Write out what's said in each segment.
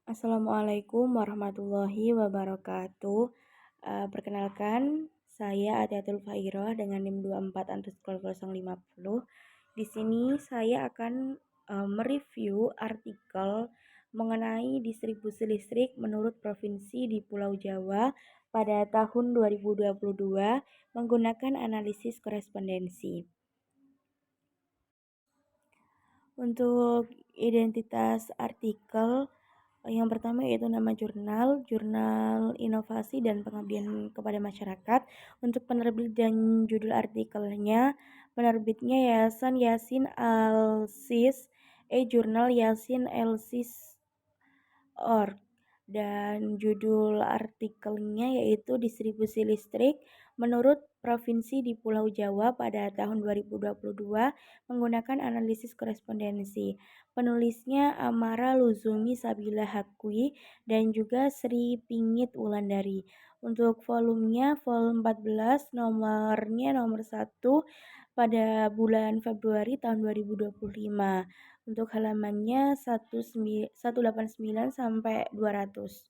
Assalamualaikum warahmatullahi wabarakatuh. Perkenalkan, saya Atiatul Fairah dengan NIM 24_050. Di sini saya akan mereview artikel mengenai distribusi listrik menurut provinsi di Pulau Jawa pada tahun 2022 menggunakan analisis korespondensi. Untuk identitas artikel, yang pertama yaitu nama Jurnal Inovasi dan Pengabdian kepada Masyarakat. Untuk penerbit dan judul artikelnya, penerbitnya Yayasan Yasin Alsis, Jurnal Yasin Alsis org, dan judul artikelnya yaitu Distribusi Listrik menurut Provinsi di Pulau Jawa pada tahun 2022 menggunakan analisis korespondensi. Penulisnya Amara Luzumi Sabila Hakwi dan juga Sri Pingit Wulandari. Untuk volumenya, volume 14, nomornya nomor 1 pada bulan Februari tahun 2025. Untuk halamannya 189 sampai 200.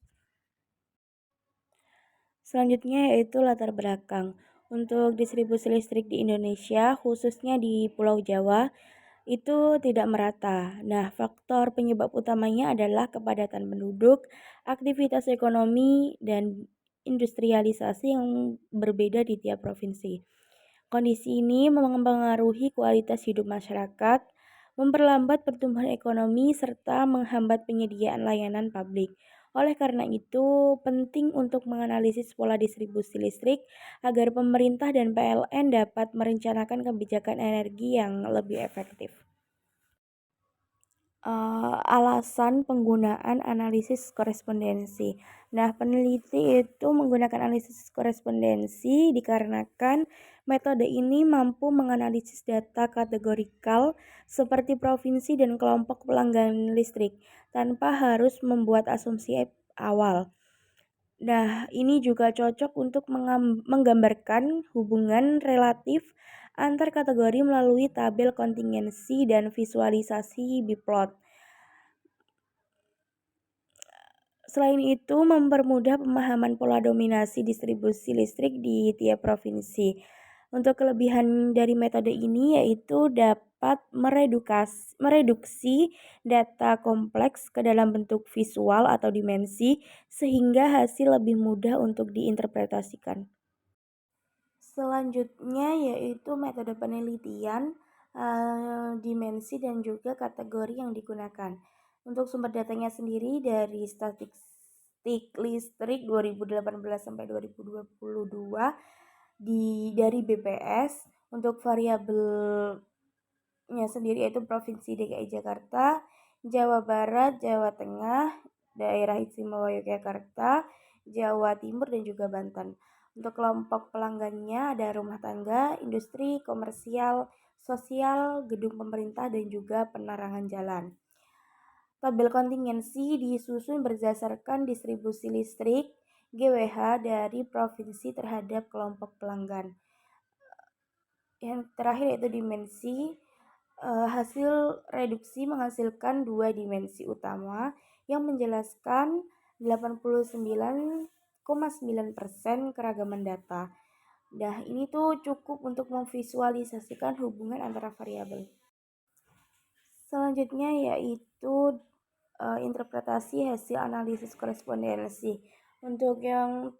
Selanjutnya yaitu latar belakang. Untuk distribusi listrik di Indonesia, khususnya di Pulau Jawa, itu tidak merata. Nah, faktor penyebab utamanya adalah kepadatan penduduk, aktivitas ekonomi, dan industrialisasi yang berbeda di tiap provinsi. Kondisi ini mempengaruhi kualitas hidup masyarakat, memperlambat pertumbuhan ekonomi, serta menghambat penyediaan layanan publik. Oleh karena itu, penting untuk menganalisis pola distribusi listrik agar pemerintah dan PLN dapat merencanakan kebijakan energi yang lebih efektif. Alasan penggunaan analisis korespondensi. Nah, peneliti itu menggunakan analisis korespondensi dikarenakan metode ini mampu menganalisis data kategorikal seperti provinsi dan kelompok pelanggan listrik tanpa harus membuat asumsi awal. Nah, ini juga cocok untuk menggambarkan hubungan relatif antar kategori melalui tabel kontingensi dan visualisasi biplot. Selain itu, mempermudah pemahaman pola dominasi distribusi listrik di tiap provinsi. Untuk kelebihan dari metode ini yaitu dapat mereduksi data kompleks ke dalam bentuk visual atau dimensi sehingga hasil lebih mudah untuk diinterpretasikan. Selanjutnya yaitu metode penelitian, dimensi dan juga kategori yang digunakan. Untuk sumber datanya sendiri dari Statistik Listrik 2018 sampai 2022 dari BPS. Untuk variabelnya sendiri yaitu Provinsi DKI Jakarta, Jawa Barat, Jawa Tengah, Daerah Istimewa Yogyakarta, Jawa Timur dan juga Banten. Untuk kelompok pelanggannya ada rumah tangga, industri, komersial, sosial, gedung pemerintah dan juga penerangan jalan. Tabel kontingensi disusun berdasarkan distribusi listrik GWH dari provinsi terhadap kelompok pelanggan. Yang terakhir yaitu dimensi. Hasil reduksi menghasilkan dua dimensi utama yang menjelaskan 89,9% keragaman data. Nah, ini tuh cukup untuk memvisualisasikan hubungan antara variabel. Selanjutnya yaitu interpretasi hasil analisis korespondensi. Untuk yang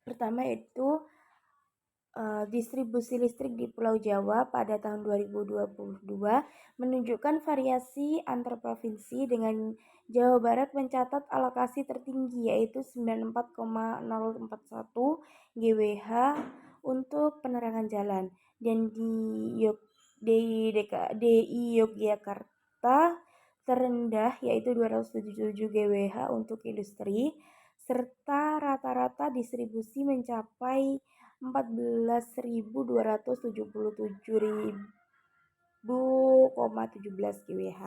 pertama yaitu distribusi listrik di Pulau Jawa pada tahun 2022 menunjukkan variasi antar provinsi dengan Jawa Barat mencatat alokasi tertinggi yaitu 94,041 GWH untuk penerangan jalan dan DI Yogyakarta terendah yaitu 277 GWH untuk industri serta rata-rata distribusi mencapai 14.277.017 GWH.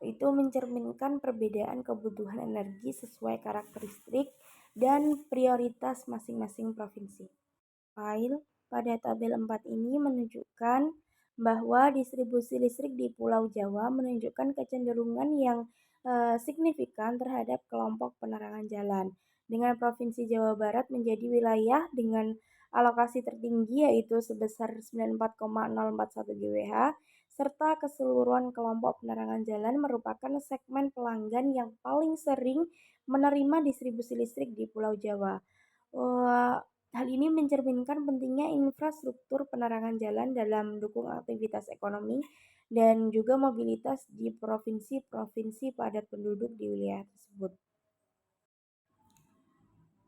Itu mencerminkan perbedaan kebutuhan energi sesuai karakteristik dan prioritas masing-masing provinsi. File pada tabel 4 ini menunjukkan bahwa distribusi listrik di Pulau Jawa menunjukkan kecenderungan yang signifikan terhadap kelompok penerangan jalan. Dengan Provinsi Jawa Barat menjadi wilayah dengan alokasi tertinggi yaitu sebesar 94,041 GWh, serta keseluruhan kelompok penerangan jalan merupakan segmen pelanggan yang paling sering menerima distribusi listrik di Pulau Jawa. Hal ini mencerminkan pentingnya infrastruktur penerangan jalan dalam mendukung aktivitas ekonomi dan juga mobilitas di provinsi-provinsi padat penduduk di wilayah tersebut.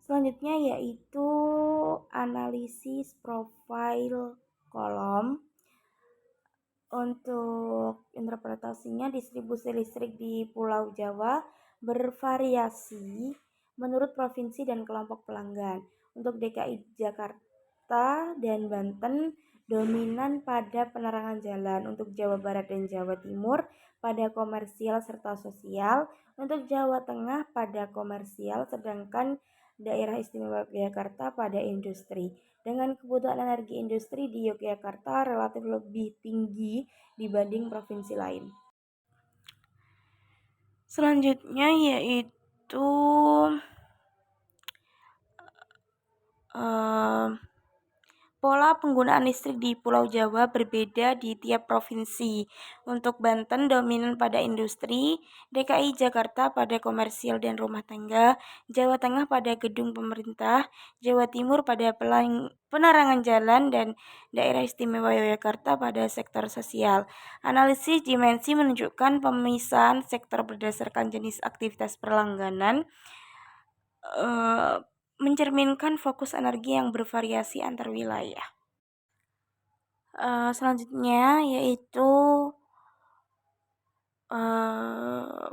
Selanjutnya yaitu analisis profil kolom. Untuk interpretasinya, distribusi listrik di Pulau Jawa bervariasi menurut provinsi dan kelompok pelanggan. Untuk DKI Jakarta dan Banten dominan pada penerangan jalan, untuk Jawa Barat dan Jawa Timur pada komersial serta sosial, untuk Jawa Tengah pada komersial, sedangkan Daerah Istimewa Yogyakarta pada industri. Dengan kebutuhan energi industri di Yogyakarta relatif lebih tinggi dibanding provinsi lain. Selanjutnya yaitu pola penggunaan listrik di Pulau Jawa berbeda di tiap provinsi. Untuk Banten dominan pada industri, DKI Jakarta pada komersial dan rumah tangga, Jawa Tengah pada gedung pemerintah, Jawa Timur pada penerangan jalan, dan Daerah Istimewa Yogyakarta pada sektor sosial. Analisis dimensi menunjukkan pemisahan sektor berdasarkan jenis aktivitas perlangganan, mencerminkan fokus energi yang bervariasi antar wilayah. Selanjutnya yaitu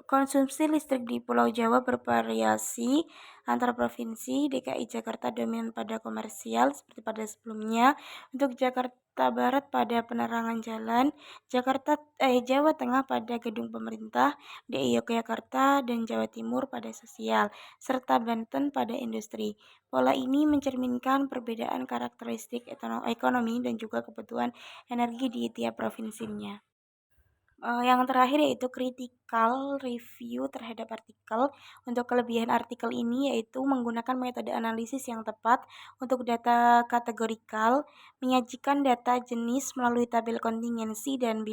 konsumsi listrik di Pulau Jawa bervariasi antar provinsi. DKI Jakarta dominan pada komersial seperti pada sebelumnya. Untuk Jakarta Barat pada penerangan jalan, Jawa Tengah pada gedung pemerintah, DKI Yogyakarta dan Jawa Timur pada sosial, serta Banten pada industri. Pola ini mencerminkan perbedaan karakteristik ekonomi dan juga kebutuhan energi di tiap provinsinya. Yang terakhir yaitu critical review terhadap artikel. Untuk kelebihan artikel ini yaitu menggunakan metode analisis yang tepat untuk data kategorikal, menyajikan data jenis melalui tabel kontingensi dan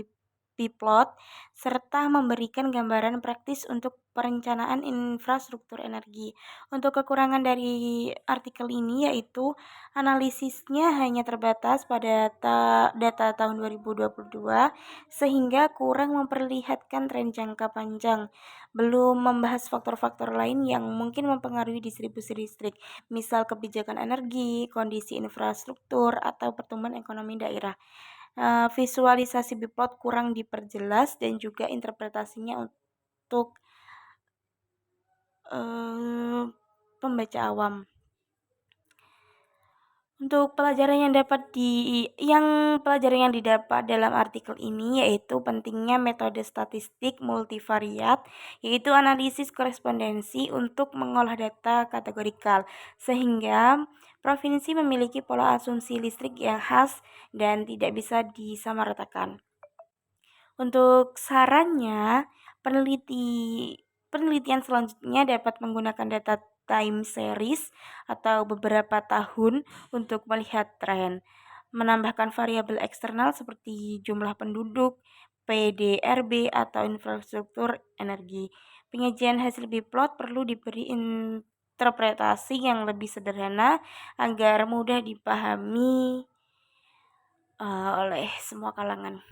biplot, serta memberikan gambaran praktis untuk perencanaan infrastruktur energi. Untuk kekurangan dari artikel ini yaitu analisisnya hanya terbatas pada data tahun 2022 sehingga kurang memperlihatkan tren jangka panjang. Belum membahas faktor-faktor lain yang mungkin mempengaruhi distribusi listrik, misal kebijakan energi, kondisi infrastruktur, atau pertumbuhan ekonomi daerah. Visualisasi biplot kurang diperjelas dan juga interpretasinya untuk pembaca awam. Untuk pelajaran yang didapat dalam artikel ini yaitu pentingnya metode statistik multivariat, yaitu analisis korespondensi untuk mengolah data kategorikal, sehingga provinsi memiliki pola asumsi listrik yang khas dan tidak bisa disamaratakan. Untuk sarannya, penelitian selanjutnya dapat menggunakan data time series atau beberapa tahun untuk melihat tren, menambahkan variabel eksternal seperti jumlah penduduk, PDRB, atau infrastruktur energi. Penyajian hasil biplot perlu diberi interpretasi yang lebih sederhana agar mudah dipahami oleh semua kalangan.